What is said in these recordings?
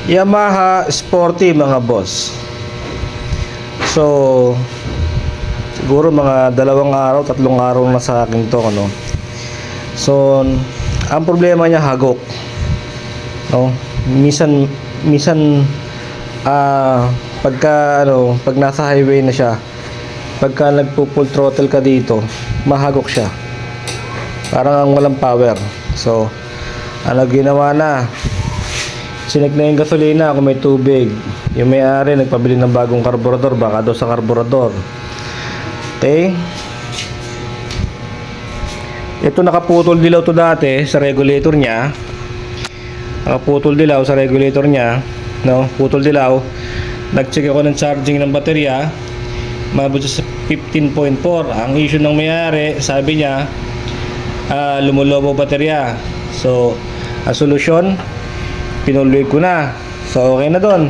Yamaha Sporty mga boss. So siguro mga 2 araw, 3 araw na sa akin to ano. So ang problema niya hagok. No? Minsan pag nasa highway na siya, pagka nagpo-full throttle ka dito, mahagok siya. Parang ang walang power. So ano ginawa na? Sinek na yung gasolina kung may tubig. Yung may-ari nagpabili ng bagong karburador, baka daw sa karburador. Okay? Ito nakaputol dilaw to dati sa regulator niya. Nakaputol dilaw sa regulator niya, no? Putol dilaw. Nag-check ako ng charging ng baterya. Mabot sa 15.4. Ang issue ng may-ari, sabi niya, lumulobo baterya. So, ang solusyon, pinuloy ko na. So okay na doon.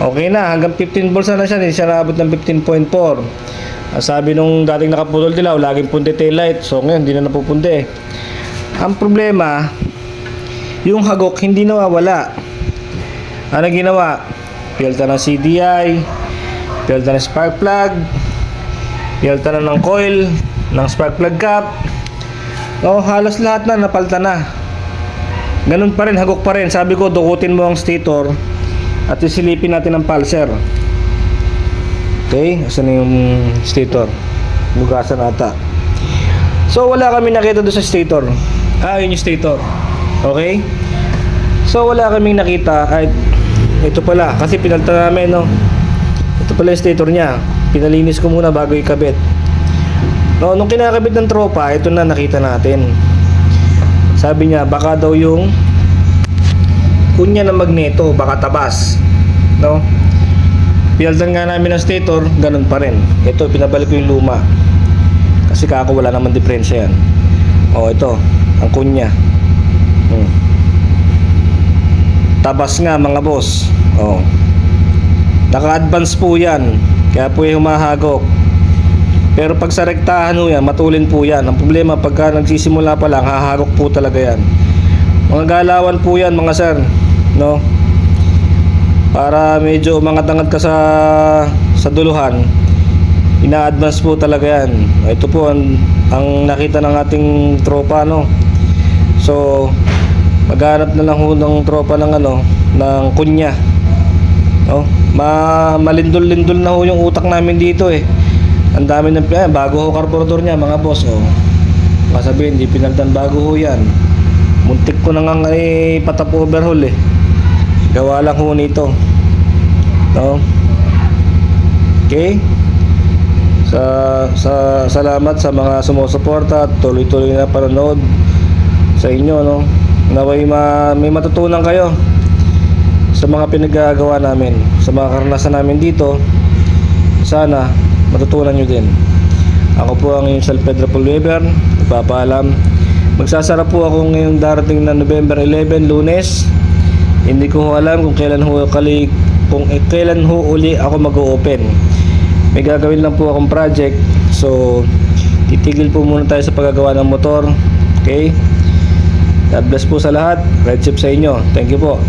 Okay na, hanggang 15 volts na siya, hindi siya naabot ng 15.4. Sabi nung dating nakaputol dilaw, laging punti tail light. So ngayon hindi na napupunti. Ang problema, yung hagok hindi nawawala. Ano ginawa? Pilta ng CDI, pilta ng spark plug, pilta na ng coil ng spark plug cap. Halos lahat na napalta na. Ganun pa rin, hagok pa rin. Sabi ko, dukutin mo ang stator at isilipin natin ang pulser. Okay, asan na yung stator? Bugasan ata. So wala kami nakita doon sa stator. Yun yung stator. Okay, so wala kaming nakita. Ito pala, kasi pinalta namin, no? Ito pala yung stator nya. Pinalinis ko muna bago ikabit. No, nung kinakabit ng tropa, ito na nakita natin. Sabi niya baka daw yung kunya ng magneto baka tabas, no? Pinaltan nga namin ang stator, ganun pa rin. Ito pinabalik ko yung luma kasi kako wala naman diferensya yan. Ito ang kunya. Tabas nga mga boss. Naka-advance po yan, kaya po yung humahagok. Pero pag sa rektahan ho yan, matulin po yan. Ang problema, pagka nagsisimula pa lang, hahagok po talaga yan. Mga galawan po yan mga sir, no? Para medyo umangat-angat ka sa duluhan, ina-advance po talaga yan. Ito po ang nakita ng ating tropa, no? So maghanap na lang ho ng tropa ng ng kunya, no? Malindol-lindol na ho yung utak namin dito eh. Ang dami ng bago ho karburador niya mga boss. Masabihin hindi pinaltan, bago ho yan. Muntik ko na nga patap overhaul eh. Gawa lang ho nito, no? Okay, salamat sa mga sumusuporta at tuloy-tuloy na panonood sa inyo, no? Naway may matutunan kayo sa mga pinagagawa namin, sa mga karanasan namin dito. Sana matutunan nyo din. Ako po ang inyong Sal Pedro Pulweber, nagpapaalam. Magsasara po ako ngayong darating na November 11, Lunes. Hindi ko alam kung kailan ho uli ako mag-o-open. May gagawin lang po akong project. So titigil po muna tayo sa paggagawa ng motor. Okay, God bless po sa lahat. Red chip sa inyo. Thank you po.